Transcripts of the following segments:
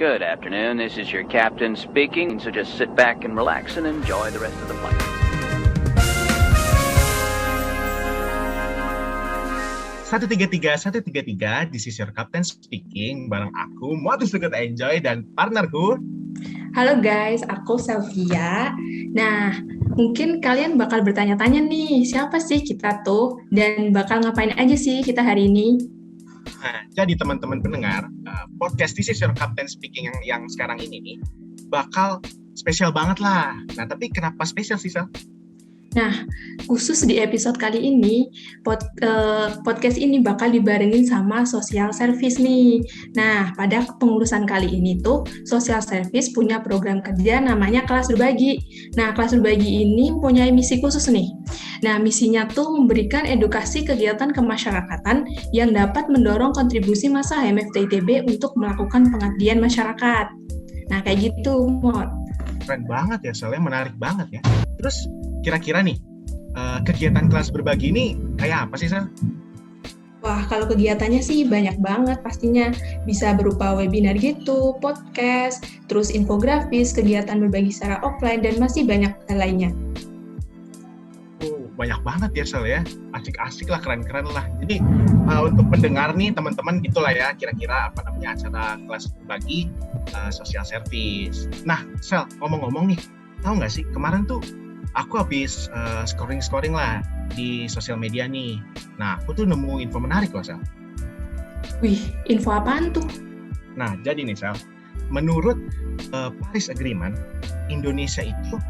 Good afternoon, this is your captain speaking, so just sit back and relax and enjoy the rest of the flight. Satu tiga tiga, this is your captain speaking, bareng aku, Modus Deket Enjoy, dan partnerku. Halo guys, aku Selvia. Nah, mungkin kalian bakal bertanya-tanya nih, siapa sih kita tuh? Dan bakal ngapain aja sih kita hari ini? Nah, jadi teman-teman pendengar, podcast This is your captain speaking yang sekarang ini nih, bakal spesial banget lah. Nah, tapi kenapa spesial sih, Sel? Nah, khusus di episode kali ini, podcast ini bakal dibarengin sama social service nih. Nah, pada pengurusan kali ini tuh, social service punya program kerja namanya Kelas Berbagi. Nah, Kelas Berbagi ini mempunyai misi khusus nih. Nah, misinya tuh memberikan edukasi kegiatan kemasyarakatan yang dapat mendorong kontribusi massa HMFT ITB untuk melakukan pengabdian masyarakat. Nah, kayak gitu, Mod. Keren banget ya, soalnya menarik banget ya. Terus kira-kira nih, kegiatan kelas berbagi ini kayak apa sih, Sel? Wah, kalau kegiatannya sih banyak banget pastinya. Bisa berupa webinar gitu, podcast, terus infografis, kegiatan berbagi secara offline, dan masih banyak hal lainnya. Banyak banget ya, Sel ya. Asik-asik lah, keren-keren lah. Jadi untuk pendengar nih, teman-teman gitulah ya, kira-kira apa namanya acara kelas berbagi social service. Nah, Sel, ngomong-ngomong nih, tahu nggak sih kemarin tuh aku habis scoring lah di sosial media nih. Nah, aku tuh nemu info menarik loh, Sel. Wih, info apaan tuh? Nah, jadi nih, Sel, menurut Paris Agreement, Indonesia itu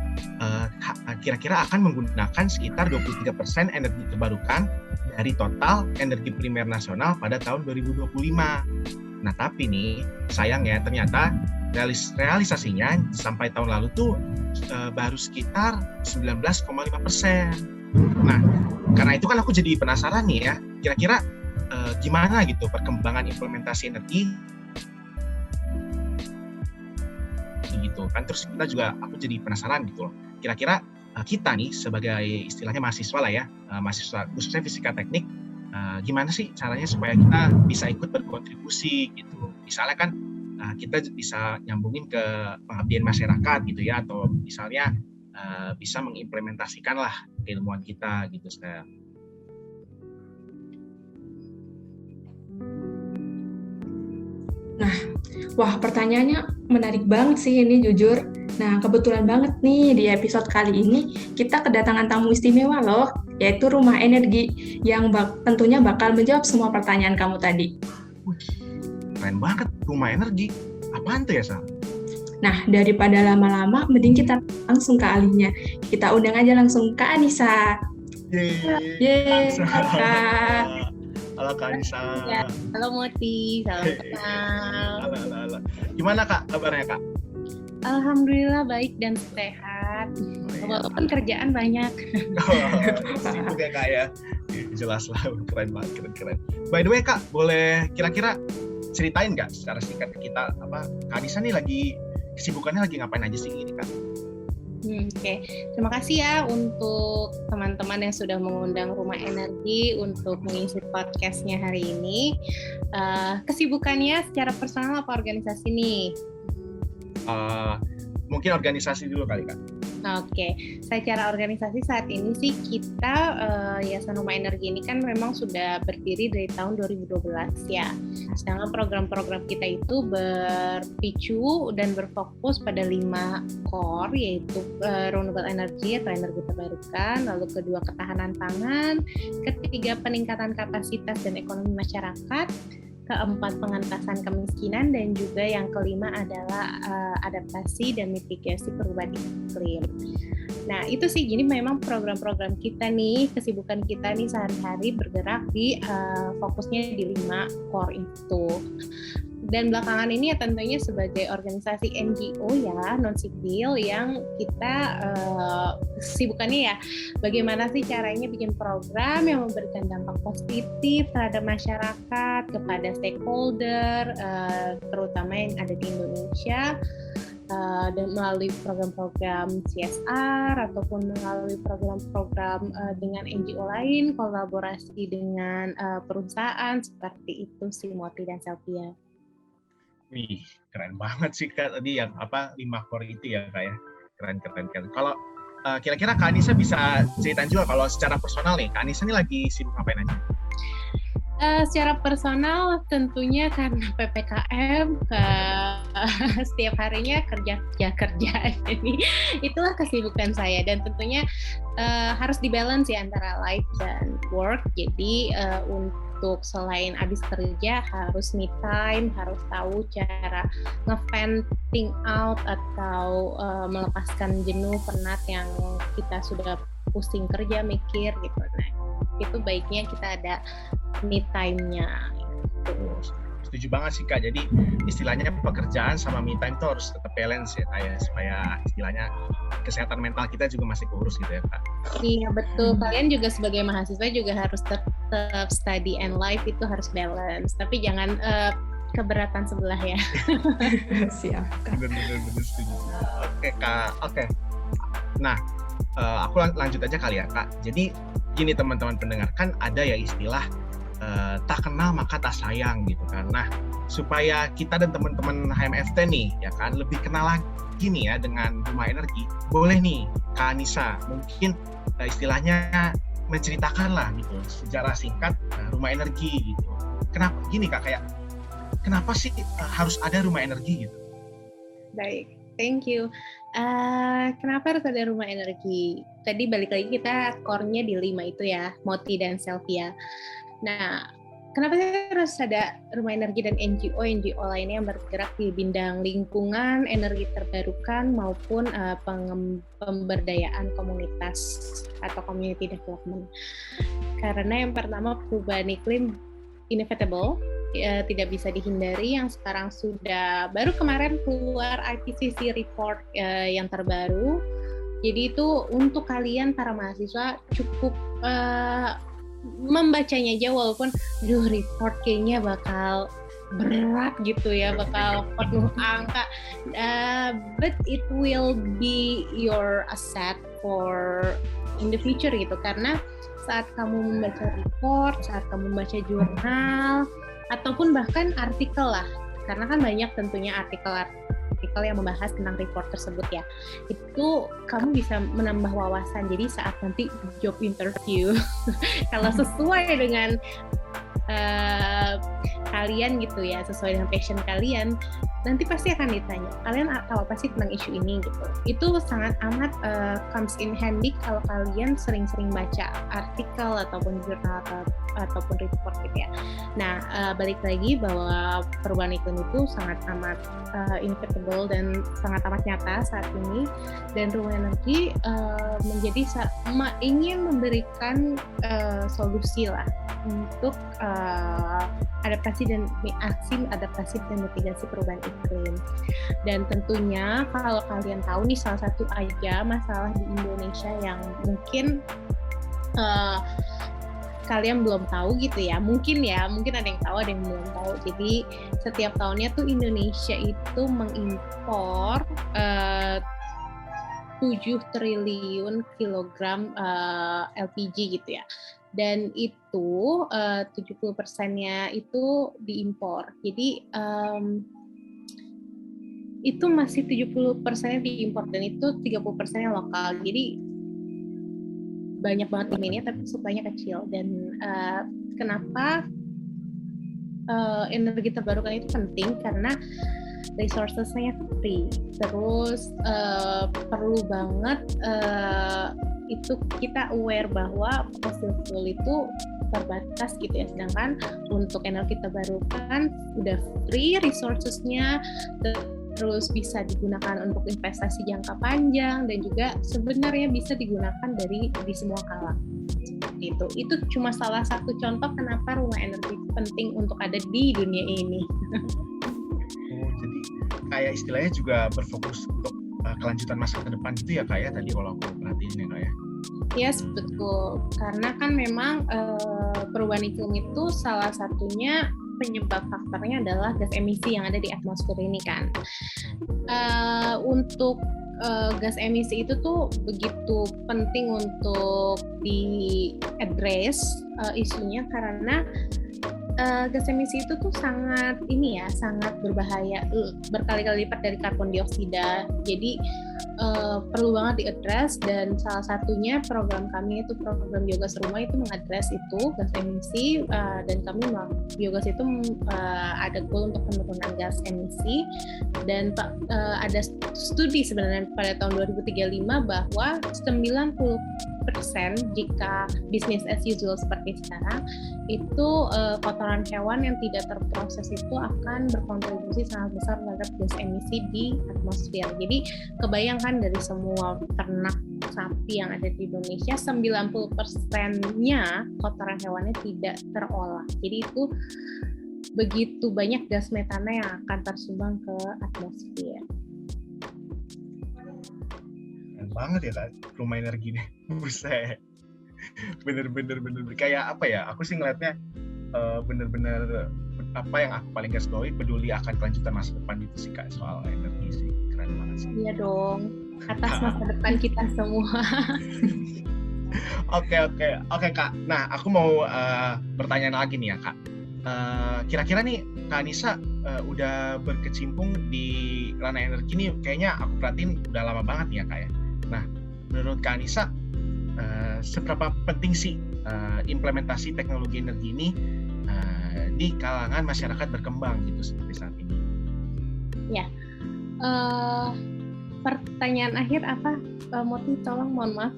kira-kira akan menggunakan sekitar 23% energi terbarukan dari total energi primer nasional pada tahun 2025. Nah, tapi nih, sayang ya, ternyata realisasinya sampai tahun lalu tuh baru sekitar 19,5%. Nah, karena itu kan aku jadi penasaran nih ya, kira-kira gimana gitu perkembangan implementasi energi gitu kan. Terus kita juga, aku jadi penasaran gitu loh, kira-kira kita nih sebagai istilahnya mahasiswa lah ya, mahasiswa khususnya fisika teknik, gimana sih caranya supaya kita bisa ikut berkontribusi gitu. Misalnya kan kita bisa nyambungin ke pengabdian masyarakat gitu ya, atau misalnya bisa mengimplementasikan lah keilmuan kita gitu. Nah, wah pertanyaannya menarik banget sih ini jujur. Nah, kebetulan banget nih di episode kali ini kita kedatangan tamu istimewa loh, yaitu Rumah Energi yang tentunya bakal menjawab semua pertanyaan kamu tadi. Keren banget, Rumah Energi. Apaan tuh ya, Sal? Nah, daripada lama-lama, mending kita langsung ke ahlinya. Kita undang aja langsung Kak Anissa. Yeay. Halo Kak Anissa. Ya, halo Moti, salam kenal. Halo. Gimana Kak kabarnya Kak? Alhamdulillah baik dan sehat. Walaupun kerjaan banyak. Sibuk ya Kak ya. Jelas lah, keren banget, keren. By the way Kak, boleh kira-kira ceritain nggak secara singkat ke kita, Kak Anissa nih kesibukannya lagi ngapain aja sih ini Kak? Oke. Terima kasih ya untuk teman-teman yang sudah mengundang Rumah Energi untuk mengisi podcastnya hari ini. Kesibukannya secara personal apa organisasi nih? Mungkin organisasi dulu kali Kak. Oke, secara organisasi saat ini sih kita Yayasan Rumah Energi ini kan memang sudah berdiri dari tahun 2012 ya. Sedangkan program-program kita itu berpicu dan berfokus pada 5 core, yaitu renewable energy atau energi terbarukan, lalu kedua ketahanan pangan, ketiga peningkatan kapasitas dan ekonomi masyarakat, keempat pengentasan kemiskinan, dan juga yang kelima adalah adaptasi dan mitigasi perubahan iklim. Nah itu sih, jadi memang program-program kita nih, kesibukan kita nih sehari-hari bergerak di fokusnya di 5 core itu. Dan belakangan ini ya tentunya sebagai organisasi NGO ya, non-sipil, yang kita kesibukannya ya bagaimana sih caranya bikin program yang memberikan dampak positif terhadap masyarakat, kepada stakeholder, terutama yang ada di Indonesia, dan melalui program-program CSR ataupun melalui program-program dengan NGO lain, kolaborasi dengan perusahaan, seperti itu sih Moti dan Selvia. Wih, keren banget sih Kak tadi yang 5 core itu ya Kak ya. Keren. Kalau kira-kira Kak Anissa bisa ceritain juga kalau secara personal nih, Kak Anissa ini lagi sibuk ngapain aja? Secara personal tentunya karena PPKM setiap harinya kerja. Jadi itulah kesibukan saya, dan tentunya harus dibalance ya antara life dan work. Jadi untuk selain habis kerja harus me time, harus tahu cara nge-venting out atau melepaskan jenuh penat yang kita sudah pusing kerja mikir gitu. Nah, itu baiknya kita ada me time-nya. Setuju banget sih Kak. Jadi istilahnya pekerjaan sama me time itu harus tetap balance ya Kak ya, supaya istilahnya kesehatan mental kita juga masih keurus gitu ya Kak. Iya betul. Kalian juga sebagai mahasiswa juga harus tetap study and life itu harus balance. Tapi jangan keberatan sebelah ya. Siap Kak. Bener setuju. Oke Kak. Oke. Nah, aku lanjut aja kali ya Kak. Jadi gini teman-teman pendengar, kan ada ya istilah tak kenal maka tak sayang gitu kan. Nah, supaya kita dan teman-teman HMFT nih ya kan lebih kenal lagi nih ya dengan Rumah Energi, boleh nih Kak Anissa mungkin istilahnya menceritakan lah gitu sejarah singkat Rumah Energi gitu. Kenapa gini Kak, kayak kenapa sih harus ada Rumah Energi gitu? Baik, thank you. Kenapa harus ada Rumah Energi? Tadi balik lagi kita core-nya di 5 itu ya, Moti dan Selvia. Nah, kenapa harus ada Rumah Energi dan NGO lainnya yang bergerak di bidang lingkungan, energi terbarukan maupun pemberdayaan komunitas atau community development? Karena yang pertama, perubahan iklim inevitable, tidak bisa dihindari, yang sekarang sudah baru kemarin keluar IPCC report yang terbaru. Jadi itu untuk kalian para mahasiswa cukup membacanya aja, walaupun report kayaknya bakal berat gitu ya, bakal penuh angka, but it will be your asset for in the future gitu, karena saat kamu membaca report, saat kamu membaca jurnal ataupun bahkan artikel lah, karena kan banyak tentunya artikel yang membahas tentang report tersebut ya, itu kamu bisa menambah wawasan. Jadi saat nanti job interview kalau sesuai dengan kalian gitu ya, sesuai dengan passion kalian, nanti pasti akan ditanya, kalian tahu apa sih tentang isu ini gitu. Itu sangat amat comes in handy kalau kalian sering-sering baca artikel ataupun jurnal ataupun report gitu ya. Nah, balik lagi bahwa perubahan iklim itu sangat amat inevitable dan sangat amat nyata saat ini, dan Rumah Energi ingin memberikan solusi lah untuk adaptasi dan mitigasi perubahan iklim. Dan tentunya kalau kalian tahu nih, salah satu aja masalah di Indonesia yang mungkin kalian belum tahu gitu ya, mungkin ada yang tahu, ada yang belum tahu. Jadi setiap tahunnya tuh Indonesia itu mengimpor 7 triliun kilogram LPG gitu ya, dan itu 70%-nya itu diimpor. Jadi itu masih 70%-nya diimpor, dan itu 30%-nya lokal. Jadi banyak banget demandnya tapi supply-nya kecil. Dan kenapa energi terbarukan itu penting? Karena resources-nya free, terus perlu banget itu kita aware bahwa fossil fuel itu terbatas gitu ya, sedangkan untuk energi terbarukan udah free resources-nya, terus bisa digunakan untuk investasi jangka panjang, dan juga sebenarnya bisa digunakan di semua kalangan. Itu cuma salah satu contoh kenapa Rumah Energi penting untuk ada di dunia ini. Jadi kayak istilahnya juga berfokus untuk kelanjutan masa depan gitu ya Kak ya, tadi kalau aku perhatiin ya Kak ya. Yes, betul. Karena kan memang perubahan iklim itu salah satunya penyebab faktornya adalah gas emisi yang ada di atmosfer ini kan. Untuk gas emisi itu tuh begitu penting untuk di-address isunya, karena gas emisi itu tuh sangat berbahaya, berkali-kali lipat dari karbon dioksida. Jadi perlu banget diadres, dan salah satunya program kami itu program biogas rumah itu mengadres itu gas emisi, dan kami biogas itu ada goal untuk penurunan gas emisi, dan ada studi sebenarnya pada tahun 2035 bahwa 90% jika business as usual seperti sekarang itu kotoran hewan yang tidak terproses itu akan berkontribusi sangat besar terhadap gas emisi di atmosfer. Jadi kebayangkan dari semua ternak sapi yang ada di Indonesia, 90%-nya kotoran hewannya tidak terolah. Jadi itu begitu banyak gas metana yang akan tersumbang ke atmosfer. Keren banget ya Kak, rumah energi nih. Buset. Bener-bener kayak apa ya, aku sih ngeliatnya bener-bener apa yang aku paling garis bawahi, peduli akan kelanjutan masa depan itu sih Kak, soal energi sih. Keren banget sih. Iya dong, atas masa depan kita semua. Oke Kak. Nah, aku mau bertanya lagi nih ya Kak. Kira-kira nih Kak Anissa udah berkecimpung di ranah energi nih, kayaknya aku perhatiin udah lama banget nih ya Kak ya. Nah, menurut Kak Anissa seberapa penting sih implementasi teknologi energi ini di kalangan masyarakat berkembang gitu seperti saat ini? Ya, pertanyaan akhir apa? Moti, tolong, mohon maaf.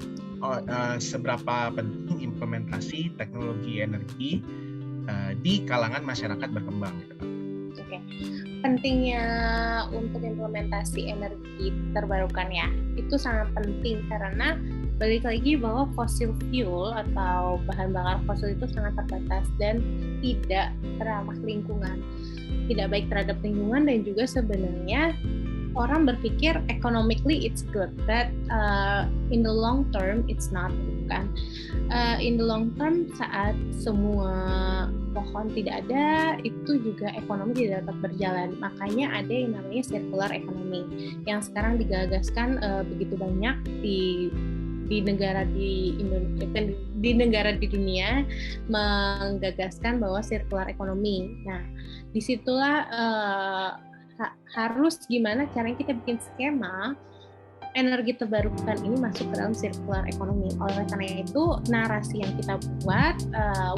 Seberapa penting implementasi teknologi energi di kalangan masyarakat berkembang gitu Pak? Oke. Pentingnya untuk implementasi energi terbarukan ya, itu sangat penting karena balik lagi bahwa fossil fuel atau bahan bakar fosil itu sangat terbatas dan tidak ramah lingkungan, tidak baik terhadap lingkungan, dan juga sebenarnya orang berpikir economically it's good, but in the long term it's not, kan? In the long term, saat semua pohon tidak ada, itu juga ekonomi tidak dapat berjalan. Makanya ada yang namanya circular economy yang sekarang digagaskan begitu banyak di negara di Indonesia, di negara di dunia menggagaskan bahwa circular economy. Nah, disitulah harus gimana caranya kita bikin skema energi terbarukan ini masuk ke dalam circular economy. Oleh karena itu, narasi yang kita buat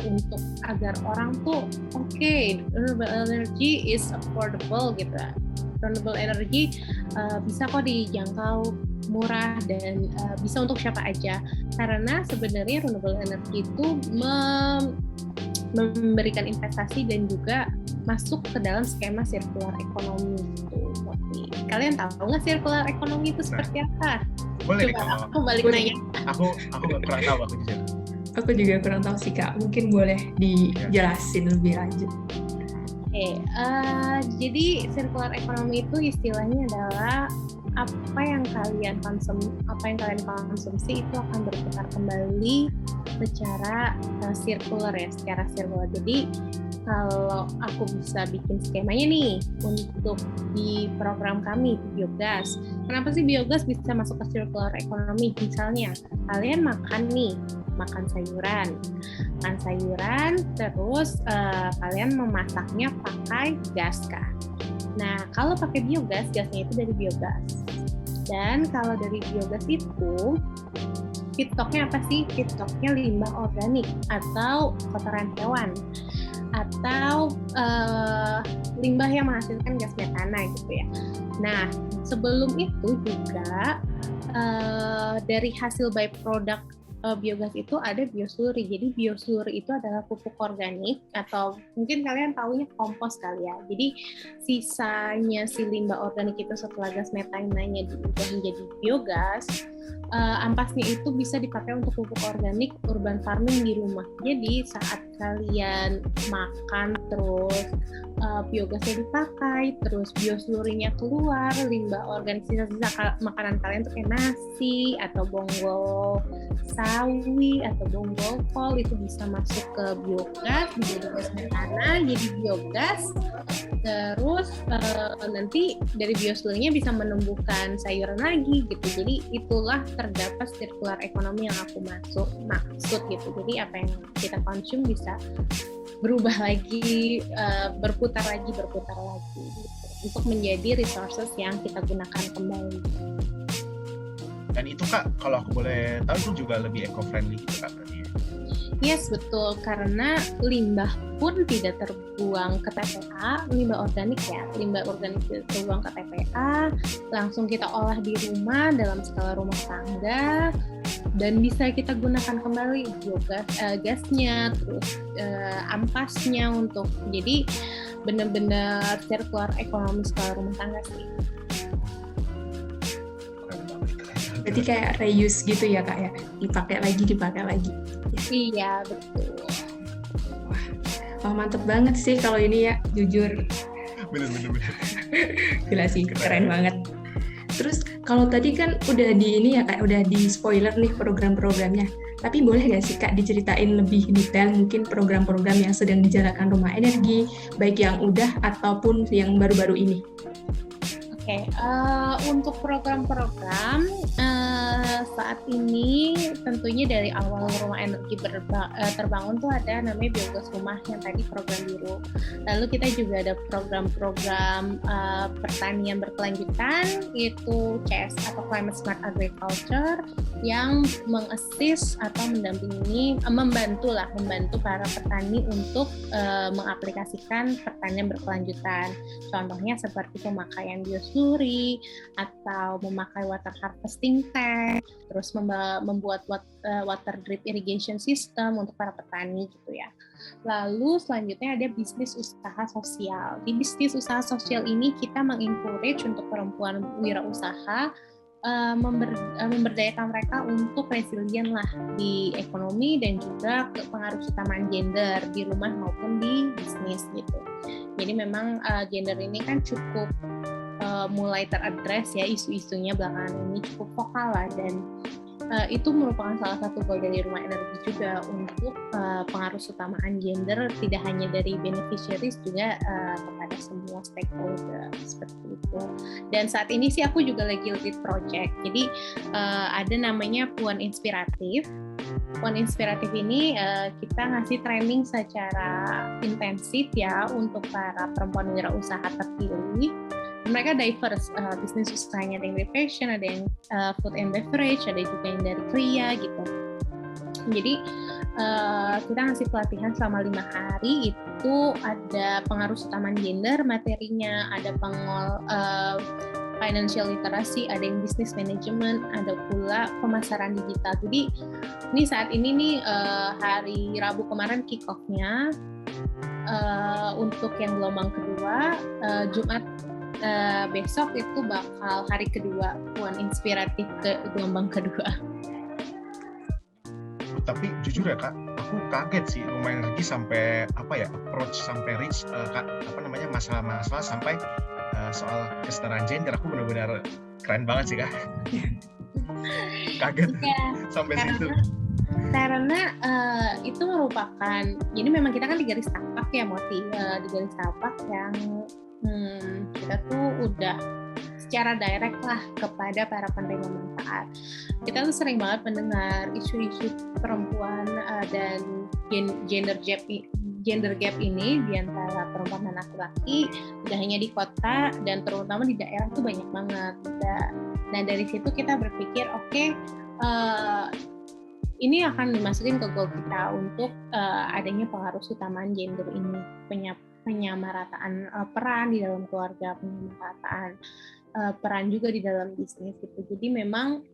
untuk agar orang tuh renewable energy is affordable gitu. Renewable energy bisa kok dijangkau, murah, dan bisa untuk siapa aja. Karena sebenarnya renewable energy itu memberikan investasi dan juga masuk ke dalam skema circular economy gitu. Kalian tahu nggak circular economy itu seperti apa? Boleh. Coba aku balik nanya. Aku kurang tahu aku jujur. Aku juga kurang tahu sih Kak. Mungkin boleh dijelasin lebih lanjut. Jadi circular economy itu istilahnya adalah apa yang kalian konsumsi itu akan berputar kembali secara sirkular ya, secara sirkular. Jadi kalau aku bisa bikin skemanya nih untuk di program kami di biogas. Kenapa sih biogas bisa masuk ke circular economy? Misalnya kalian makan sayuran, terus kalian memasaknya pakai gas kan. Nah, kalau pakai biogas, gasnya itu dari biogas. Dan kalau dari biogas itu, feedstocknya apa sih? Feedstocknya limbah organik atau kotoran hewan, atau limbah yang menghasilkan gas metana gitu ya. Nah, sebelum itu juga dari hasil byproduct biogas itu ada biosluri. Jadi biosluri itu adalah pupuk organik, atau mungkin kalian taunya kompos kali ya. Jadi sisanya si limbah organik itu setelah gas metananya diubah menjadi biogas, ampasnya itu bisa dipakai untuk pupuk organik urban farming di rumah. Jadi saat kalian makan terus biogasnya dipakai, terus bioslurinya keluar, limbah organik sisa-sisa makanan kalian tuh kayak nasi atau bonggol sawi atau bonggol kol itu bisa masuk ke biogas, menjadi gas metana, jadi biogas. Terus nanti dari bioslurinya bisa menumbuhkan sayuran lagi gitu. Jadi itulah terdapat circular economy yang aku maksud gitu. Jadi apa yang kita konsum bisa berubah lagi, berputar lagi gitu, untuk menjadi resources yang kita gunakan kembali. Dan itu Kak, kalau aku boleh tahu itu juga lebih eco-friendly gitu Kak berarti ya? Yes, betul. Karena limbah pun tidak terbuang ke TPA, limbah organik tidak terbuang ke TPA, langsung kita olah di rumah dalam skala rumah tangga, dan bisa kita gunakan kembali biogas, gasnya, terus ampasnya untuk jadi benar-benar circular ekonomi skala rumah tangga sih. Berarti kayak reuse gitu ya Kak ya, dipakai lagi. Iya, betul. Wah, mantep banget sih kalau ini ya, jujur. Bener. Gila sih, keren banget. Terus kalau tadi kan udah di ini ya Kak, udah di spoiler nih program-programnya. Tapi boleh nggak sih Kak diceritain lebih detail mungkin program-program yang sedang dijalankan Rumah Energi, baik yang udah ataupun yang baru-baru ini? Oke, untuk program-program saat ini tentunya dari awal Rumah Energi terbangun tuh ada namanya biogas rumah yang tadi program biru. Lalu kita juga ada program-program pertanian berkelanjutan, yaitu CS atau Climate Smart Agriculture, yang mengassist atau mendampingi, membantu para petani untuk mengaplikasikan pertanian berkelanjutan. Contohnya seperti pemakaian biosuri atau memakai water harvesting tank, terus membuat water drip irrigation system untuk para petani gitu ya. Lalu selanjutnya ada bisnis usaha sosial. Di bisnis usaha sosial ini kita mengencourage untuk perempuan wirausaha, memberdayakan mereka untuk resilient lah di ekonomi dan juga pengaruh keutamaan gender di rumah maupun di bisnis gitu. Jadi memang gender ini kan cukup mulai teradres ya, isu-isunya belakangan ini cukup vokal lah, dan itu merupakan salah satu goal dari Rumah Energi juga untuk pengaruh keutamaan gender tidak hanya dari beneficiaries juga kepada semua stakeholder seperti itu. Dan saat ini sih aku juga lagi lead project. Jadi ada namanya Puan Inspiratif. Puan Inspiratif ini kita ngasih training secara intensif ya untuk para perempuan wirausaha terpilih. Mereka diverse, bisnis usahanya ada yang dari fashion, ada yang food and beverage, ada juga yang dari kria gitu. Jadi kita ngasih pelatihan selama 5 hari, itu ada pengaruh keutamaan gender materinya, ada financial literacy, ada yang business management, ada pula pemasaran digital. Jadi ini saat ini nih hari Rabu kemarin kick off-nya untuk yang gelombang kedua, Jumat besok itu bakal hari kedua Puan Inspiratif ke gelombang kedua. Tapi jujur ya Kak, aku kaget sih Rumah Energi sampai approach sampai reach masalah-masalah sampai soal kesetaraan gender. Aku benar-benar keren banget sih Kak. Kaget ya, sampai situ. Karena itu merupakan, jadi memang kita kan di garis tapak ya Moti, di garis tapak yang kita tuh udah secara direct lah kepada para penerima manfaat. Kita tuh sering banget mendengar isu-isu perempuan dan gender gap ini di antara perempuan dan laki-laki, tidak hanya di kota dan terutama di daerah tuh banyak banget. Nah dari situ kita berpikir ini akan dimasukin ke goal kita untuk adanya pengaruh keutamaan gender ini, penyamarataan peran di dalam keluarga, penyamarataan peran juga di dalam bisnis gitu. Jadi memang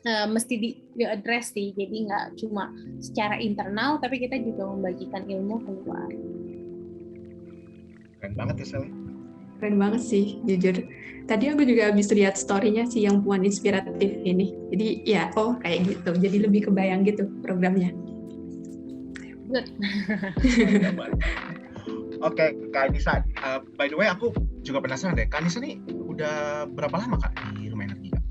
mesti di-address sih, jadi nggak cuma secara internal, tapi kita juga membagikan ilmu keluar. Keren banget ya Sally. Keren banget sih, jujur. Tadi aku juga habis lihat story-nya sih yang Puan Inspiratif ini. Jadi ya, kayak gitu. Jadi lebih kebayang gitu programnya. Good. Oke, Kak Anissa, by the way aku juga penasaran deh, Kak Anissa nih udah berapa lama Kak di Rumah Energi Kak?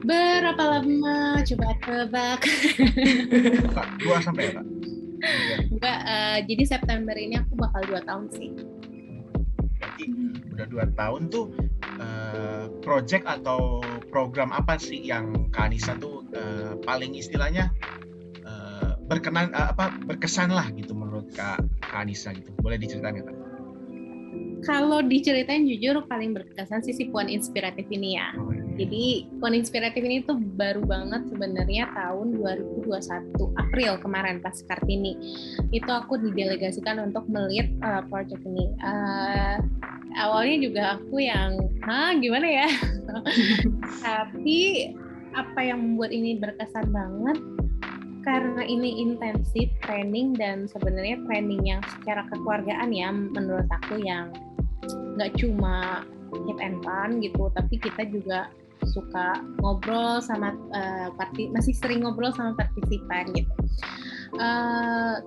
Berapa lama? Coba tebak. Kak, 2 sampai ya Kak? Enggak, jadi September ini aku bakal 2 tahun sih. Berarti udah 2 tahun tuh, project atau program apa sih yang Kak Anissa tuh paling istilahnya berkesan lah gitu menurut Kak Anissa gitu? Boleh diceritain nggak, Kak? Kalau diceritain jujur paling berkesan sih si Puan Inspiratif ini ya. Jadi Puan Inspiratif ini tuh baru banget sebenarnya tahun 2021 April kemarin pas Kartini. Itu aku didelegasikan untuk melihat project ini. Awalnya juga aku yang, gimana ya? Tapi apa yang membuat ini berkesan banget? Karena ini intensif training dan sebenarnya training yang secara kekeluargaan ya menurut aku yang nggak cuma hit and run gitu, tapi kita juga suka ngobrol sama masih sering ngobrol sama partisipan gitu.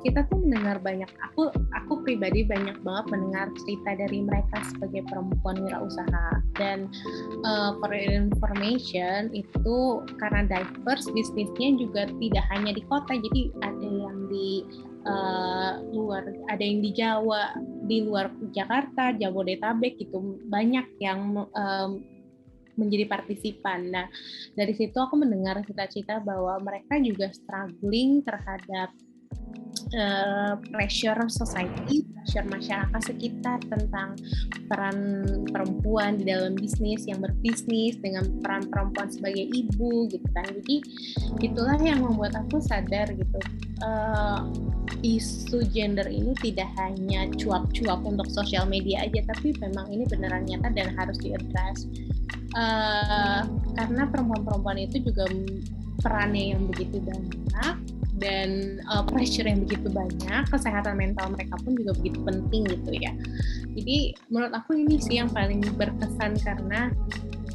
Kita tuh mendengar banyak, aku pribadi banyak banget mendengar cerita dari mereka sebagai perempuan wirausaha dan for information itu karena diverse bisnisnya juga tidak hanya di kota, jadi ada yang di luar, ada yang di Jawa, di luar Jakarta, Jabodetabek gitu, banyak yang menjadi partisipan. Nah, dari situ aku mendengar cita-cita bahwa mereka juga struggling terhadap pressure society, pressure masyarakat sekitar tentang peran perempuan di dalam bisnis, yang berbisnis dengan peran perempuan sebagai ibu gitu kan. Jadi itulah yang membuat aku sadar gitu, isu gender ini tidak hanya cuap-cuap untuk sosial media aja, tapi memang ini beneran nyata dan harus diadres. Karena perempuan-perempuan itu juga perannya yang begitu banyak dan pressure yang begitu banyak, kesehatan mental mereka pun juga begitu penting gitu ya. Jadi menurut aku ini sih yang paling berkesan karena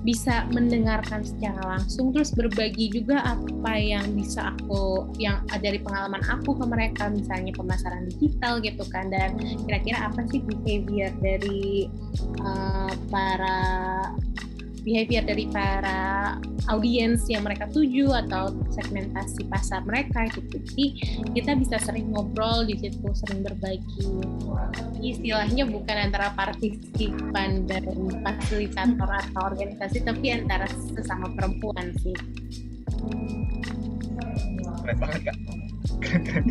bisa mendengarkan secara langsung, terus berbagi juga apa yang bisa yang dari pengalaman aku ke mereka, misalnya pemasaran digital gitu kan, dan kira-kira apa sih behavior dari para audiens yang mereka tuju atau segmentasi pasar mereka gitu. Jadi kita bisa sering ngobrol di situ, sering berbagi. Istilahnya bukan antara partisipan dan fasilitator atau organisasi, tapi antara sesama perempuan sih. Keren banget, Kak. Keren.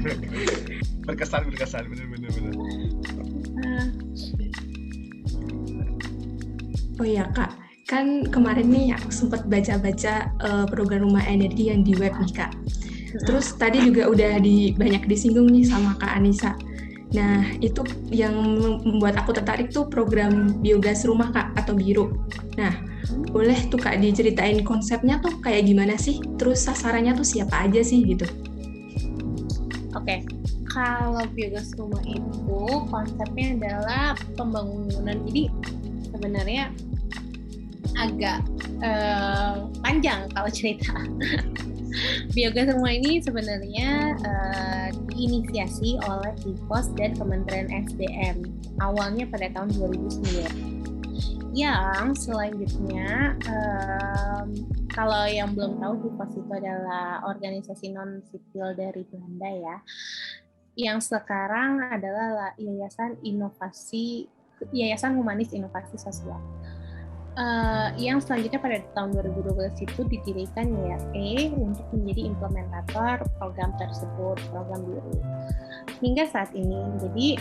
Berkesan bener. Oh iya, Kak. Kan kemarin nih aku sempat baca-baca program Rumah Energi yang di web nih, Kak. Terus tadi juga udah banyak disinggung nih sama Kak Anissa. Nah, itu yang membuat aku tertarik tuh program biogas rumah, Kak, atau BIRU. Nah, boleh tuh Kak diceritain konsepnya tuh kayak gimana sih? Terus sasarannya tuh siapa aja sih gitu? Oke. Kalau biogas rumah itu konsepnya adalah pembangunan. Jadi sebenarnya agak panjang kalau cerita. Biogas rumah ini sebenarnya diinisiasi oleh Dipos dan Kementerian SDM awalnya pada tahun 2009. Yang selanjutnya, kalau yang belum tahu, Dipos itu adalah organisasi non-sipil dari Belanda ya, yang sekarang adalah Yayasan Humanis Inovasi Sosial. Yang selanjutnya pada tahun 2012 itu didirikan YSE untuk menjadi implementator program tersebut, program BIRU. Hingga saat ini, jadi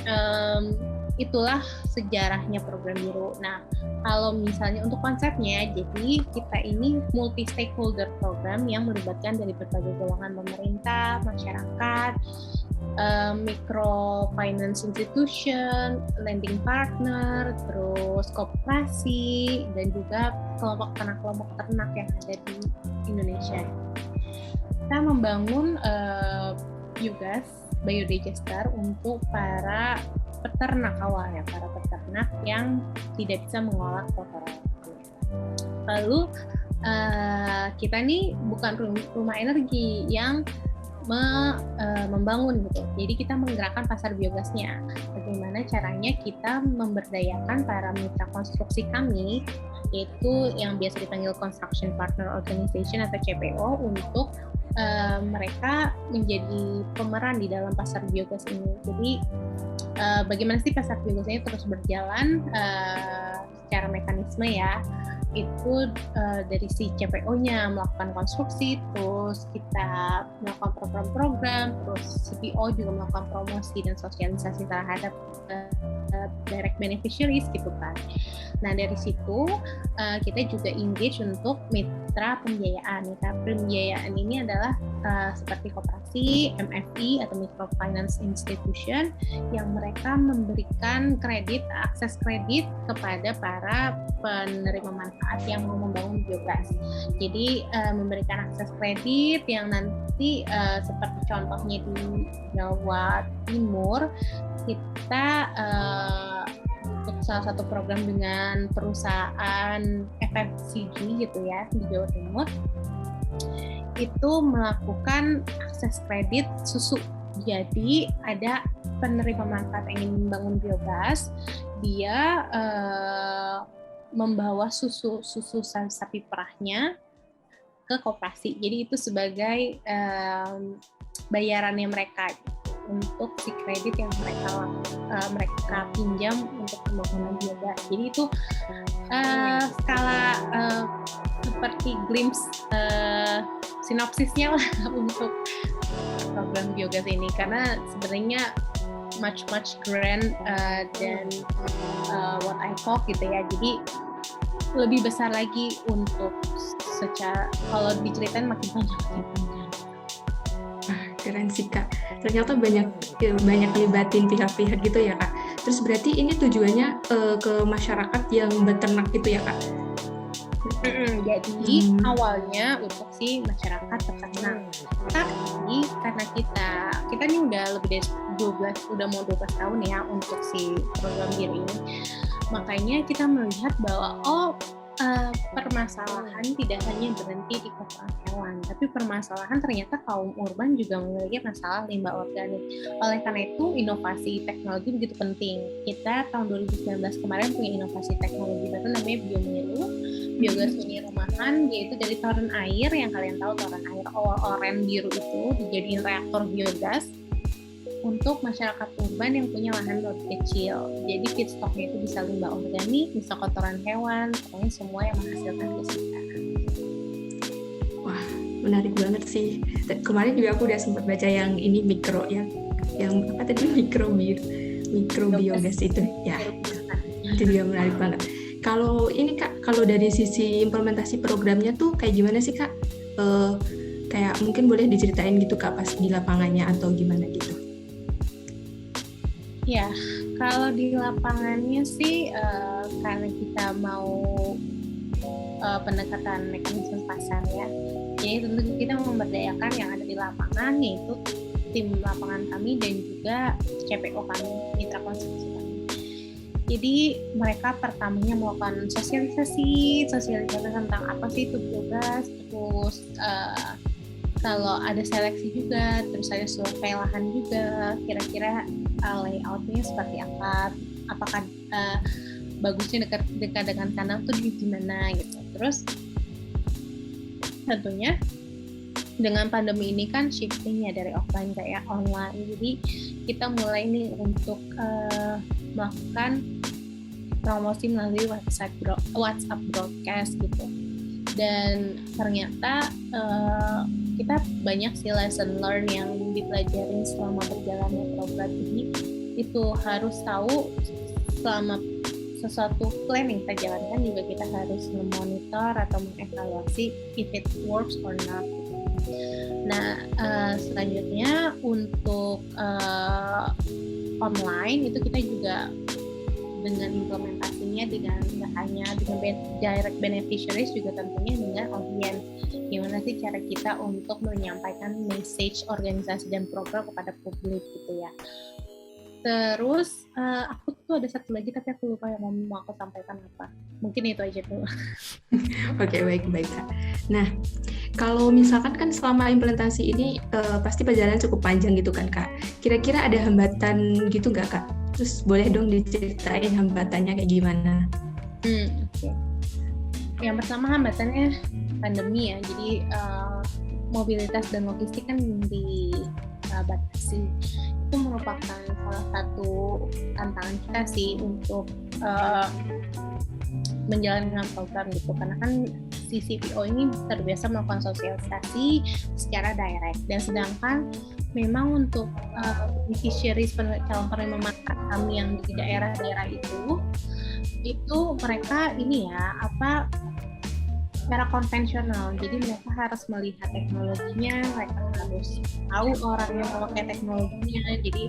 itulah sejarahnya program BIRU. Nah, kalau misalnya untuk konsepnya, jadi kita ini multi-stakeholder program yang melibatkan dari berbagai golongan pemerintah, masyarakat, microfinance institution, lending partner, terus koperasi, dan juga kelompok ternak yang ada di Indonesia. Kita membangun biodigester untuk para peternak awalnya, para peternak yang tidak bisa mengolah kotoran. Lalu kita nih bukan rumah energi yang membangun gitu. Jadi kita menggerakkan pasar biogasnya. Bagaimana caranya kita memberdayakan para mitra konstruksi kami, yaitu yang biasa dipanggil Construction Partner Organization atau CPO, untuk mereka menjadi pemeran di dalam pasar biogas ini. Jadi bagaimana sih pasar biogasnya terus berjalan secara mekanisme ya. itu dari si CPO-nya melakukan konstruksi, terus kita melakukan program-program, terus CPO juga melakukan promosi dan sosialisasi terhadap direct beneficiaries gitu kan. Nah dari situ kita juga engage untuk mitra pembiayaan. Mitra pembiayaan ini adalah seperti koperasi, MFI atau microfinance institution yang mereka memberikan kredit, akses kredit kepada para penerima manfaat yang mau membangun biogas. Jadi memberikan akses kredit yang nanti seperti contohnya di Jawa Timur kita untuk salah satu program dengan perusahaan FMCG gitu ya di Jawa Timur itu melakukan akses kredit susu. Jadi ada penerima manfaat yang ingin membangun biogas, dia membawa susu sapi perahnya ke koperasi. Jadi itu sebagai bayarannya mereka untuk si kredit yang mereka pinjam untuk pembangunan biogas. Jadi itu skala seperti glimpse sinopsisnya lah untuk program biogas ini, karena sebenarnya much grand dan what I talk gitu ya. Jadi lebih besar lagi untuk secara kalau diceritain makin panjang. Keren sih Kak. Ternyata banyak libatin pihak-pihak gitu ya Kak. Terus berarti ini tujuannya ke masyarakat yang beternak gitu ya Kak? Jadi awalnya untuk si masyarakat peternak. Tapi karena kita ini udah lebih dari 12 tahun ya untuk si program BIR ini. Makanya kita melihat bahwa permasalahan tidak hanya berhenti di kotoran hewan, tapi permasalahan ternyata kaum urban juga memiliki masalah limbah organik. Oleh karena itu, inovasi teknologi begitu penting. Kita tahun 2019 kemarin punya inovasi teknologi baru namanya Biomiru, biogas mini rumahan, yaitu dari toren air yang kalian tahu toren air oren biru itu dijadiin reaktor biogas untuk masyarakat urban yang punya lahan lebih kecil. Jadi feedstocknya itu bisa limbah organik, bisa kotoran hewan, pokoknya semua yang menghasilkan fisika. Wah, menarik banget sih. Kemarin juga aku udah sempat baca yang ini mikro yang apa tadi mikrobiogas itu ya. Itu juga menarik banget. Kalau ini Kak, kalau dari sisi implementasi programnya tuh kayak gimana sih Kak? Kayak mungkin boleh diceritain gitu Kak pas di lapangannya atau gimana gitu? Ya, kalau di lapangannya sih karena kita mau pendekatan mekanisme pasar ya, jadi tentu kita memberdayakan yang ada di lapangan, yaitu tim lapangan kami dan juga CPO kami, mitra konstruksi kami. Jadi mereka pertamanya melakukan sosialisasi tentang apa sih itu biogas, terus kalau ada seleksi juga, terus ada survei lahan juga, kira-kira layoutnya seperti apa, apakah bagusnya dekat dengan kandang tuh di mana gitu. Terus tentunya dengan pandemi ini kan shifting ya dari offline kayak online, jadi kita mulai nih untuk melakukan promosi melalui WhatsApp broadcast gitu. Dan ternyata kita banyak sih lesson learn yang dipelajarin selama berjalannya program ini. Itu harus tahu selama sesuatu plan yang kita jalankan juga kita harus memonitor atau mengevaluasi if it works or not. Nah, selanjutnya untuk online itu kita juga dengan implementasinya dengan nggak hanya dengan direct beneficiaries, juga tentunya dengan audience. Gimana sih cara kita untuk menyampaikan message organisasi dan program kepada publik gitu ya. Terus aku tuh ada satu lagi tapi aku lupa yang mau aku sampaikan apa. Mungkin itu aja dulu. Oke, baik Kak. Nah, kalau misalkan kan selama implementasi ini pasti perjalanan cukup panjang gitu kan Kak. Kira-kira ada hambatan gitu nggak Kak? Terus boleh dong diceritain hambatannya kayak gimana? Oke. Yang pertama hambatannya pandemi ya. Jadi mobilitas dan logistik kan dibatasi. Itu merupakan salah satu tantangan kita sih untuk menjalankan program gitu, karena kan si CPO ini terbiasa melakukan sosialisasi secara direct, dan sedangkan memang untuk beneficiaries calon penerima manfaat kami yang di daerah-daerah itu mereka ini ya secara konvensional, jadi mereka harus melihat teknologinya, mereka harus tahu orang yang memakai teknologinya, jadi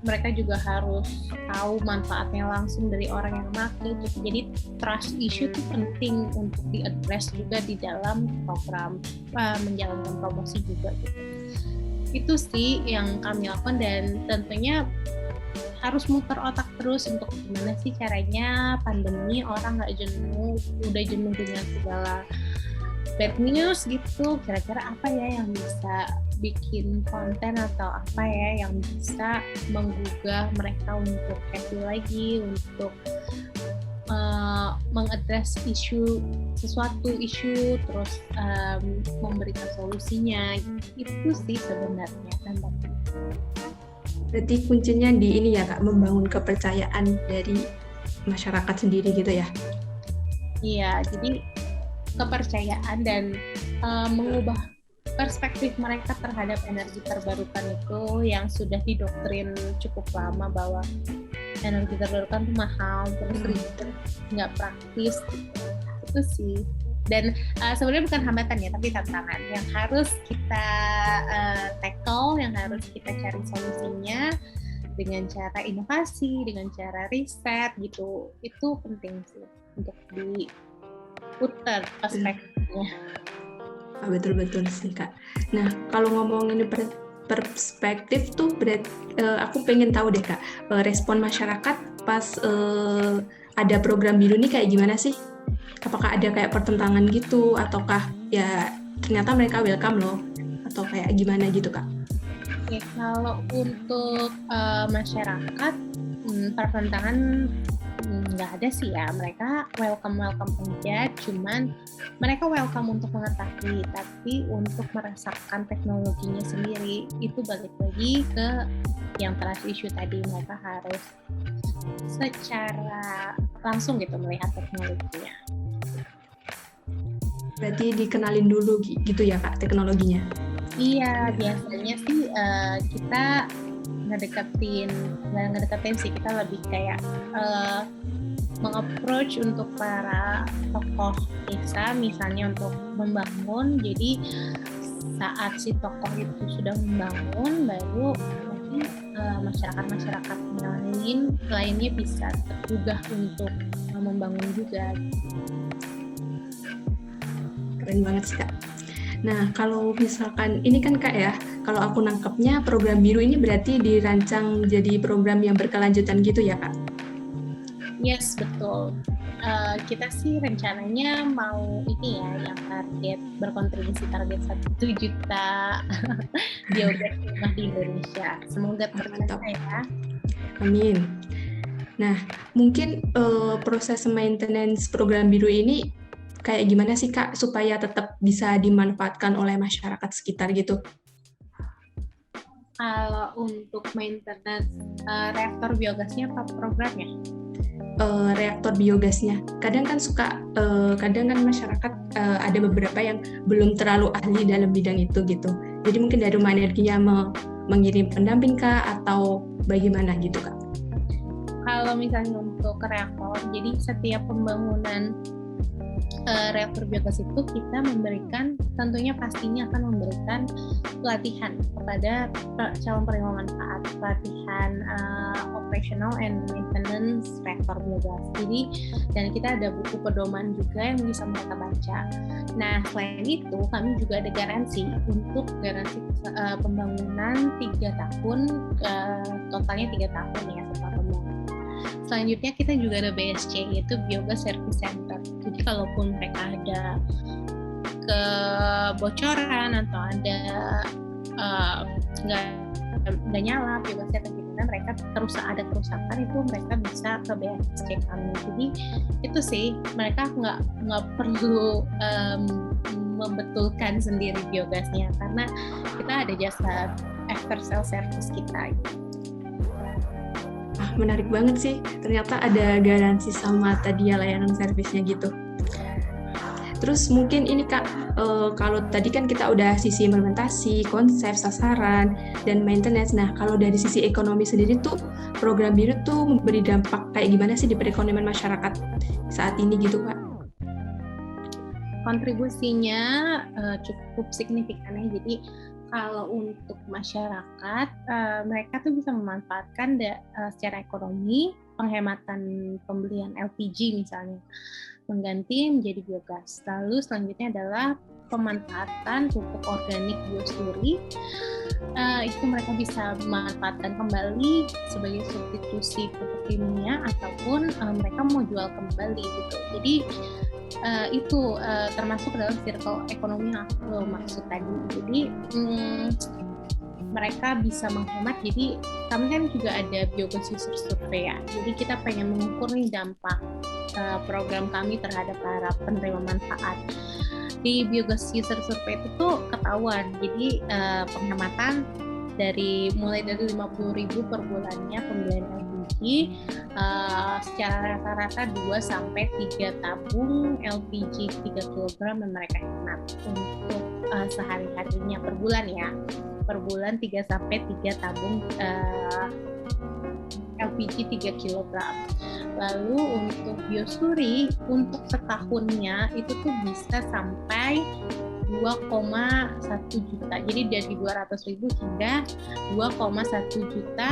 mereka juga harus tahu manfaatnya langsung dari orang yang memakai gitu. Jadi trust issue itu penting untuk di-address juga di dalam program menjalankan promosi juga gitu. Itu sih yang kami lakukan, dan tentunya harus muter otak terus untuk gimana sih caranya pandemi orang nggak udah jenuh dengan segala bad news gitu, kira-kira apa ya yang bisa bikin konten atau apa ya yang bisa menggugah mereka untuk happy lagi, untuk mengadres sesuatu isu, terus memberikan solusinya. Itu sih sebenarnya tampaknya. Berarti kuncinya di ini ya Kak, membangun kepercayaan dari masyarakat sendiri gitu ya? Iya, jadi kepercayaan dan mengubah perspektif mereka terhadap energi terbarukan itu yang sudah didoktrin cukup lama bahwa energi terbarukan itu mahal, terus ribet, nggak praktis gitu. Itu sih. Dan sebenarnya bukan hambatan ya, tapi tantangan yang harus kita tackle, yang harus kita cari solusinya dengan cara inovasi, dengan cara riset gitu. Itu penting sih untuk diputar perspektifnya. Betul-betul sih Kak. Nah, kalau ngomongin perspektif tuh aku pengen tahu deh Kak, respon masyarakat pas ada program biru ini kayak gimana sih? Apakah ada kayak pertentangan gitu, ataukah ya ternyata mereka welcome loh, atau kayak gimana gitu Kak? Oke, kalau untuk masyarakat pertentangan nggak ada sih ya, mereka welcome aja, cuman mereka welcome untuk mengetahui, tapi untuk merasakan teknologinya sendiri itu balik lagi ke yang trust issue tadi, mereka harus secara langsung gitu melihat teknologinya. Berarti dikenalin dulu gitu ya Kak teknologinya? Iya, biasanya sih kita ngedekatin sih, kita lebih kayak meng-approach untuk para tokoh desa misalnya untuk membangun. Jadi saat si tokoh itu sudah membangun, baru nanti masyarakat yang lainnya bisa tergugah untuk membangun juga. Keren banget sih Kak. Nah, kalau misalkan ini kan Kak ya, kalau aku nangkepnya program biru ini berarti dirancang jadi program yang berkelanjutan gitu ya Kak? Yes, betul. Kita sih rencananya mau ini ya, yang target berkontribusi target 1 juta biogas rumah di Indonesia. Semoga tercapai ya. Amin. Nah, mungkin proses maintenance program biru ini kayak gimana sih Kak supaya tetap bisa dimanfaatkan oleh masyarakat sekitar gitu? Kalau untuk maintenance reaktor biogasnya apa programnya? Reaktor biogasnya. Kadang kan masyarakat ada beberapa yang belum terlalu ahli dalam bidang itu gitu. Jadi mungkin dari rumah energinya mengirim pendamping Kak atau bagaimana gitu Kak? Kalau misalnya untuk reaktor, jadi setiap pembangunan reaktor biogas itu kita tentunya pastinya akan memberikan pelatihan kepada calon penerima manfaat, pelatihan operational and maintenance reaktor biogas. Jadi, dan kita ada buku pedoman juga yang bisa mereka baca. Nah, selain itu kami juga ada garansi pembangunan 3 tahun, totalnya 3 tahun ya setelah pembangunan. Selanjutnya kita juga ada BSC, yaitu Biogas Service Center. Jadi kalaupun mereka ada kebocoran atau ada nggak nyala biogasnya, gimana mereka terus ada kerusakan, itu mereka bisa ke BSC kami. Jadi itu sih, mereka nggak perlu membetulkan sendiri biogasnya, karena kita ada jasa after sale service kita. menarik banget sih. Ternyata ada garansi sama tadi ya layanan servisnya gitu. Terus mungkin ini Kak, kalau tadi kan kita udah sisi implementasi, konsep, sasaran, dan maintenance. Nah, kalau dari sisi ekonomi sendiri tuh, program biru tuh memberi dampak kayak gimana sih di perekonomian masyarakat saat ini gitu Kak? Kontribusinya cukup signifikan ya. Jadi kalau untuk masyarakat, mereka tuh bisa memanfaatkan secara ekonomi penghematan pembelian LPG misalnya, mengganti menjadi biogas. Lalu selanjutnya adalah pemanfaatan pupuk organik biosuri. Itu mereka bisa memanfaatkan kembali sebagai substitusi pupuk kimia ataupun mereka mau jual kembali gitu. Jadi itu termasuk dalam circle ekonomi yang aku maksud tadi. Jadi mereka bisa menghemat. Jadi kami kan juga ada biogas user survey ya. Jadi kita pengen mengukur nih dampak program kami terhadap para penerima manfaat. Di biogas user survey itu tuh ketahuan. Jadi penghematan mulai dari 50.000 per bulannya pembelian LPG, secara rata-rata 2-3 tabung LPG 3 kg yang mereka hemat untuk sehari-harinya per bulan ya. Per bulan 3-3 tabung LPG 3 kg. Lalu untuk biosuri untuk setahunnya itu tuh bisa sampai 2,1 juta. Jadi dari 200.000 hingga 2,1 juta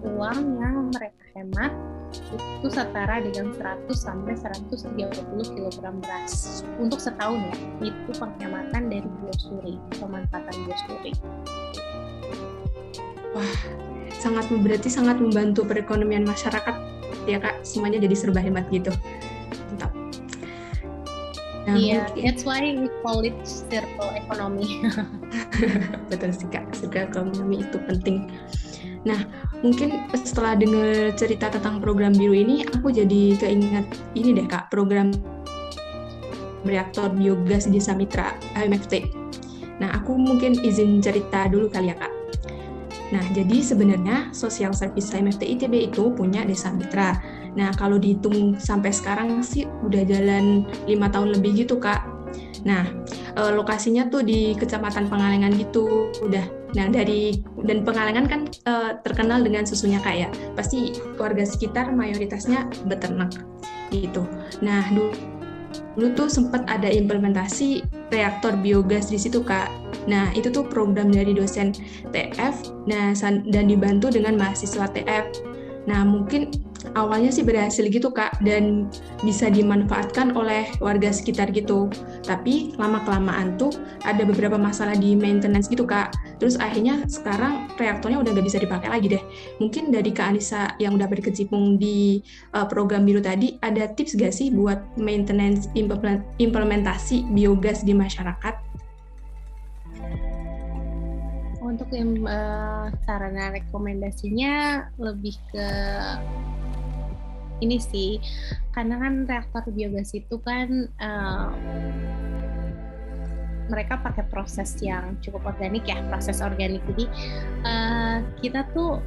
uang yang mereka hemat itu setara dengan 100-130 kg beras untuk setahun ya. Itu penghematan dari biosuri, pemanfaatan biosuri. Wah, berarti sangat membantu perekonomian masyarakat ya Kak, semuanya jadi serba hemat gitu. Mantap. Nah, iya, that's why we call it circle economy. Betul sih Kak, circle economy itu penting. Nah, mungkin setelah dengar cerita tentang program biru ini, aku jadi keinget ini deh Kak, program reaktor biogas di Desa Mitra HMFT. Nah, aku mungkin izin cerita dulu kali ya Kak. Nah, jadi sebenarnya Social Service HMFT ITB itu punya Desa Mitra. Nah, kalau dihitung sampai sekarang sih udah jalan 5 tahun lebih gitu, Kak. Nah, lokasinya tuh di Kecamatan Pengalengan gitu, udah. Nah, dan Pengalengan kan terkenal dengan susunya Kak ya. Pasti warga sekitar mayoritasnya beternak gitu. Nah, dulu tuh sempat ada implementasi reaktor biogas di situ Kak. Nah, itu tuh program dari dosen TF, dan dibantu dengan mahasiswa TF. Nah, mungkin awalnya sih berhasil gitu Kak, dan bisa dimanfaatkan oleh warga sekitar gitu. Tapi lama-kelamaan tuh ada beberapa masalah di maintenance gitu Kak. Terus akhirnya sekarang reaktornya udah nggak bisa dipakai lagi deh. Mungkin dari Kak Anissa yang udah berkecimpung di program biru tadi, ada tips nggak sih buat maintenance implementasi biogas di masyarakat? Untuk sarana rekomendasinya lebih ke ini sih, karena kan reaktor biogas itu kan mereka pakai proses yang cukup organik ya, proses organik. Jadi kita tuh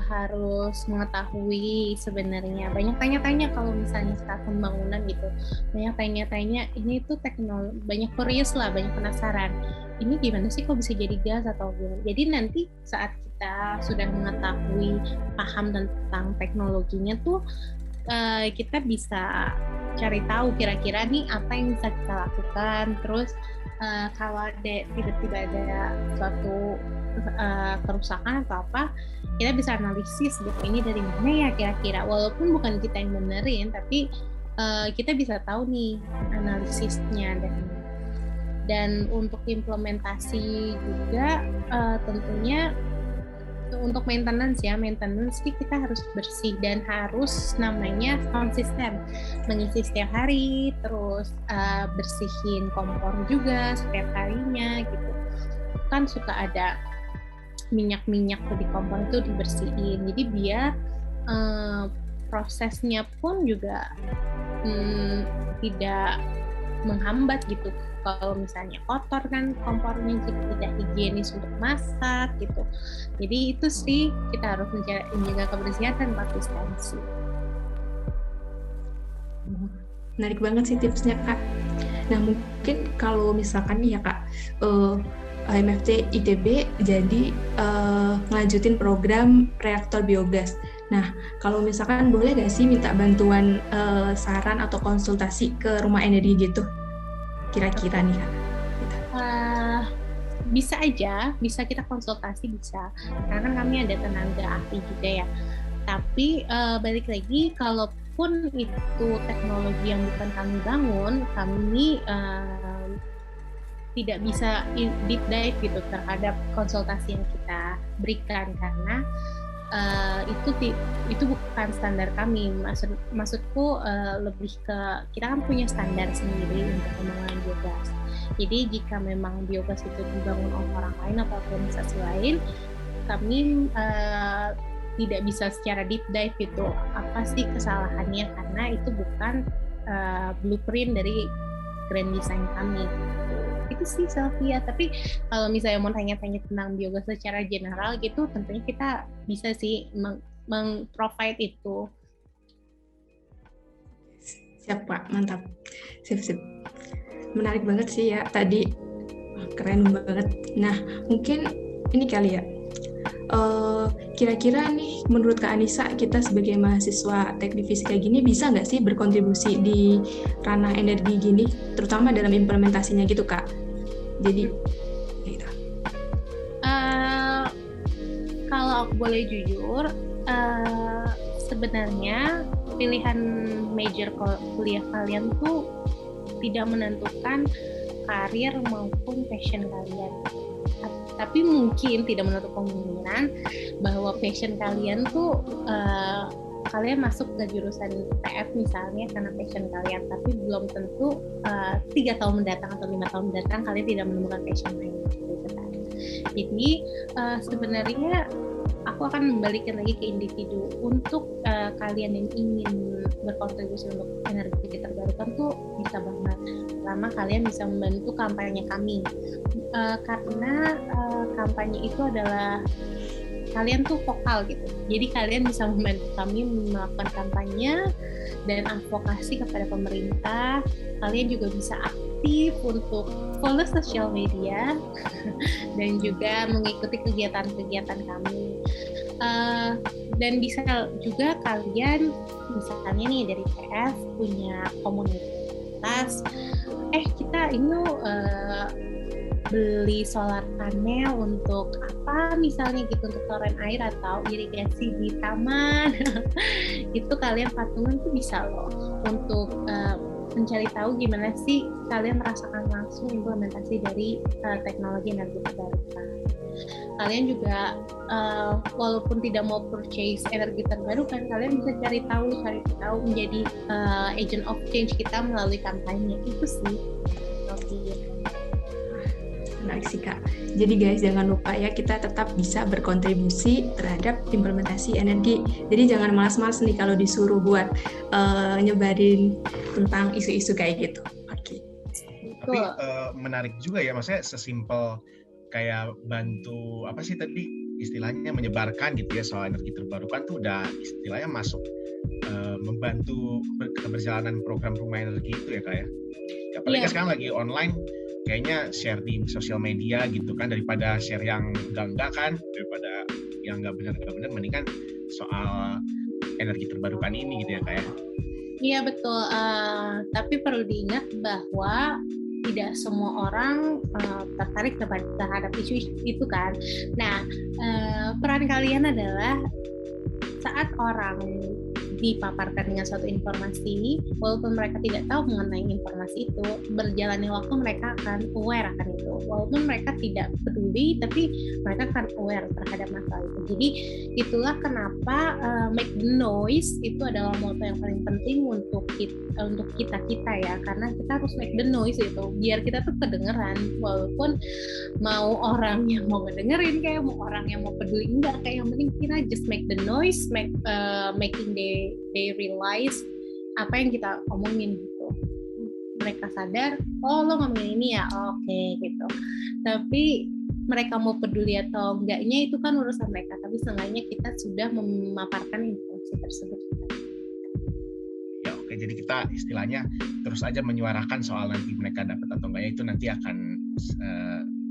harus mengetahui sebenarnya, banyak tanya-tanya kalau misalnya saat pembangunan gitu, banyak tanya-tanya, ini tuh teknologi, banyak curious lah, banyak penasaran. Ini gimana sih kok bisa jadi gas atau gimana? Jadi nanti saat kita sudah mengetahui, paham tentang teknologinya tuh, kita bisa cari tahu kira-kira nih apa yang bisa kita lakukan. Terus kalau tiba-tiba ada suatu kerusakan atau apa, kita bisa analisis gitu, ini dari mana ya kira-kira, walaupun bukan kita yang benerin, tapi kita bisa tahu nih analisisnya. Dan untuk implementasi juga tentunya untuk maintenance sih kita harus bersih dan harus namanya konsisten, mengisi setiap hari, terus bersihin kompor juga setiap harinya gitu. Kan suka ada minyak-minyak di kompor itu dibersihin, jadi biar prosesnya pun juga tidak menghambat gitu. Kalau misalnya kotor kan kompornya, jadi tidak higienis untuk masak gitu. Jadi itu sih, kita harus menjaga kebersihan dan konsistensi. Menarik banget sih tipsnya Kak. Nah mungkin kalau misalkan nih ya Kak, HMFT ITB jadi ngelanjutin program reaktor biogas. Nah kalau misalkan boleh nggak sih minta bantuan saran atau konsultasi ke rumah energi gitu? Kira-kira nih Kak. Bisa aja, bisa kita konsultasi bisa. Karena kan kami ada tenaga ahli juga ya. Tapi balik lagi, kalaupun itu teknologi yang bukan kami bangun, kami tidak bisa deep dive gitu terhadap konsultasi yang kita berikan, karena itu bukan standar kami. Maksudku lebih ke kita kan punya standar sendiri untuk pengembangan biogas. Jadi jika memang biogas itu dibangun oleh orang lain atau organisasi lain, kami tidak bisa secara deep dive itu apa sih kesalahannya, karena itu bukan blueprint dari grand design kami. Itu sih Sylvia. Tapi kalau misalnya mau tanya-tanya tentang biogas secara general gitu, tentunya kita bisa sih meng-provide itu. Siap Pak, mantap. Sip. Menarik banget sih ya tadi. Keren banget. Nah mungkin ini kali ya. Kira-kira nih menurut Kak Anissa, kita sebagai mahasiswa teknik fisika gini bisa nggak sih berkontribusi di ranah energi gini, terutama dalam implementasinya gitu Kak? Jadi gitu. Kalau aku boleh jujur, sebenarnya pilihan major kuliah kalian tuh tidak menentukan karir maupun passion kalian. Tapi mungkin tidak menutup kemungkinan bahwa passion kalian tuh kalian masuk ke jurusan TF misalnya karena passion kalian, tapi belum tentu 3 tahun mendatang atau 5 tahun mendatang kalian tidak menemukan passion lain gitu kan. Jadi sebenarnya aku akan membalikkan lagi ke individu. Untuk kalian yang ingin berkontribusi untuk energi terbarukan tuh bisa banget. Pertama, kalian bisa membantu kampanye kami, karena kampanye itu adalah kalian tuh vokal gitu. Jadi kalian bisa membantu kami melakukan kampanye dan advokasi kepada pemerintah. Kalian juga bisa aktif untuk follow sosial media dan juga mengikuti kegiatan-kegiatan kami. Dan bisa juga kalian misalnya nih dari TF punya komunitas, kita ini beli solar panel untuk apa misalnya gitu, untuk toren air atau irigasi di taman. Itu kalian patungan tuh bisa loh untuk mencari tahu gimana sih kalian merasakan langsung implementasi dari teknologi energi terbarukan. Kalian juga walaupun tidak mau purchase energi terbarukan, kalian bisa cari tahu menjadi agent of change kita melalui kampanye. Itu sih. Menarik sih Kak. Jadi guys, jangan lupa ya, kita tetap bisa berkontribusi terhadap implementasi energi. Jadi jangan malas-malas nih kalau disuruh buat nyebarin tentang isu-isu kayak gitu. Oke. Tapi menarik juga ya, maksudnya sesimpel kayak bantu apa sih tadi istilahnya menyebarkan gitu ya soal energi terbarukan tuh udah istilahnya masuk membantu keberjalanan program rumah energi itu ya Kak ya. Apalagi sekarang lagi online, kayaknya share di sosial media gitu kan, daripada share yang enggak kan, daripada yang enggak benar mendingan soal energi terbarukan ini gitu ya Kak ya. Iya betul, tapi perlu diingat bahwa tidak semua orang tertarik terhadap isu itu kan. Nah, peran kalian adalah saat orang dipaparkan dengan suatu informasi, walaupun mereka tidak tahu mengenai informasi itu, berjalannya waktu mereka akan aware akan itu. Walaupun mereka tidak peduli, tapi mereka akan aware terhadap masalah itu. Jadi itulah kenapa make the noise itu adalah moto yang paling penting untuk kita ya, karena kita harus make the noise itu biar kita tuh kedengeran, walaupun mau orang yang mau ngedengerin kayak mau orang yang mau peduli enggak, kayak yang penting kita just make the noise, making they realize apa yang kita omongin gitu. mereka sadar, oh lo ngomongin ini ya, oke gitu. Tapi mereka mau peduli atau enggaknya itu kan urusan mereka, tapi seenggaknya kita sudah memaparkan informasi tersebut. Ya oke, jadi kita istilahnya terus aja menyuarakan soal nanti mereka dapat atau enggaknya itu nanti akan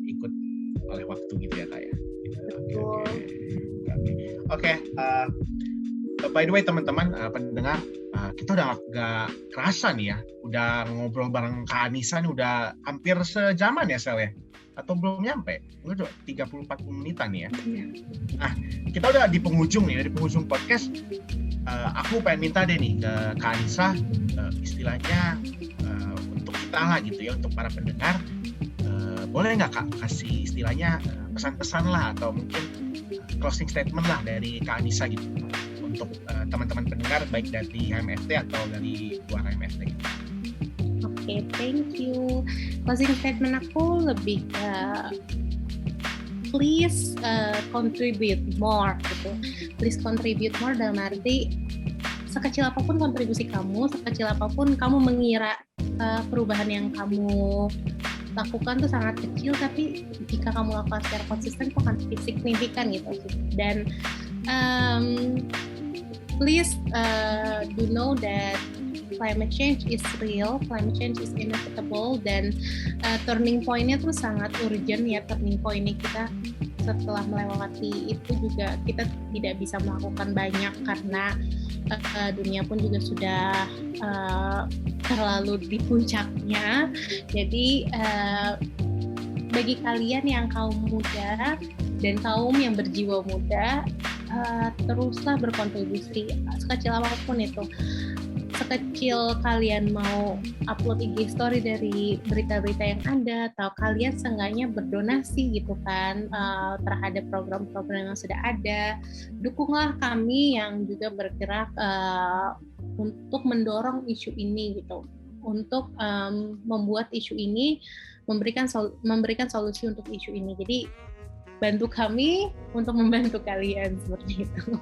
ikut oleh waktu gitu ya Kak ya. Oke. By the way teman-teman pendengar, kita udah gak kerasa nih ya, udah ngobrol bareng Kak Anissa nih udah hampir sejaman ya Sel ya? Atau belum nyampe? Udah 30-40 menitan nih ya. Nah, kita udah di penghujung nih, di penghujung podcast. Aku pengen minta deh nih ke Kak Anissa, istilahnya untuk kita lah gitu ya, untuk para pendengar, boleh nggak Kak kasih istilahnya pesan-pesan lah atau mungkin closing statement lah dari Kak Anissa gitu untuk teman-teman pendengar baik dari HMFT atau dari luar HMFT. Oke, thank you. Closing statement aku lebih please contribute more gitu. Please contribute more dalam arti sekecil apapun kontribusi kamu, sekecil apapun kamu mengira perubahan yang kamu lakukan tuh sangat kecil, tapi jika kamu lakukan secara konsisten itu akan signifikan gitu. Dan please do know that climate change is real, climate change is inevitable, dan turning point-nya tuh sangat urgent ya. Turning point-nya kita setelah melewati itu juga kita tidak bisa melakukan banyak karena dunia pun juga sudah terlalu di puncaknya. Jadi bagi kalian yang kaum muda dan kaum yang berjiwa muda, teruslah berkontribusi sekecil apapun itu. Sekecil kalian mau upload IG story dari berita-berita yang ada, atau kalian seenggaknya berdonasi gitu kan terhadap program-program yang sudah ada. Dukunglah kami yang juga bergerak untuk mendorong isu ini gitu, untuk membuat isu ini, memberikan solusi untuk isu ini. Jadi bantu kami untuk membantu kalian seperti itu.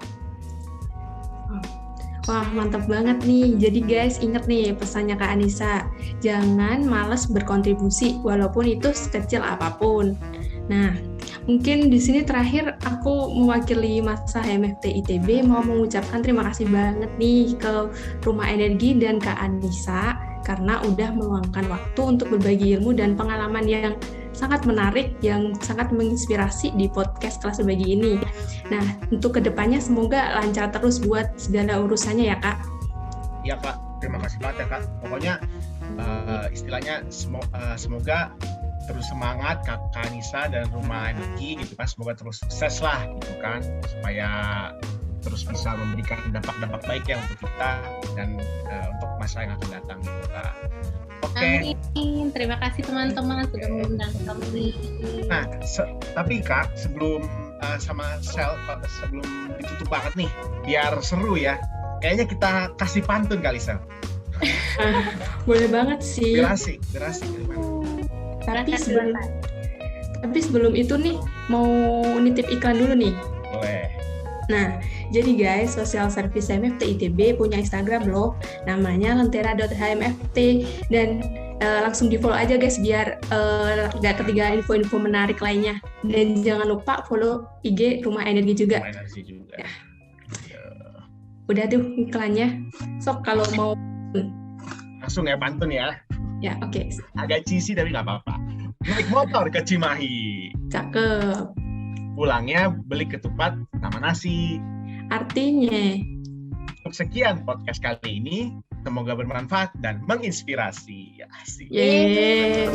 Wah, mantap banget nih. Jadi guys, ingat nih pesannya Kak Anissa. Jangan malas berkontribusi walaupun itu sekecil apapun. Nah, mungkin di sini terakhir aku mewakili masa HMFT ITB mau mengucapkan terima kasih banget nih ke Rumah Energi dan Kak Anissa karena udah meluangkan waktu untuk berbagi ilmu dan pengalaman yang sangat menarik, yang sangat menginspirasi di podcast Kelas Berbagi ini. Nah, untuk kedepannya semoga lancar terus buat segala urusannya ya Kak. Iya Kak, terima kasih banget ya Kak. Pokoknya istilahnya semoga terus semangat Kak Anissa dan Rumah Energi gitu kan, semoga terus sukses lah gitu kan, supaya terus bisa memberikan dampak-dampak baik ya untuk kita dan untuk masa yang akan datang gitu Kak. Oke. Amin. Terima kasih teman-teman sudah mengundang kami. Nah, tapi Kak, sebelum sama Sel, sebelum ditutup banget nih, biar seru ya, kayaknya kita kasih pantun kali Sel. Boleh banget sih. Berasik gimana? Tapi sebelum itu nih, mau nitip iklan dulu nih. Boleh. Nah, jadi guys, Social Service HMFT ITB punya Instagram loh, namanya lentera.hmft, dan langsung di follow aja guys biar gak ketinggalan info-info menarik lainnya. Dan jangan lupa follow IG Rumah Energi juga. Rumah Energi juga. Ya. Udah tuh iklannya. Sok kalau mau langsung ya pantun ya. Ya, oke. Agak cheesy tapi nggak apa-apa. Naik motor ke Cimahi. Cakep. Pulangnya beli ketupat sama nasi. Artinya. Sekian podcast kali ini. Semoga bermanfaat dan menginspirasi. Asik. Yeay.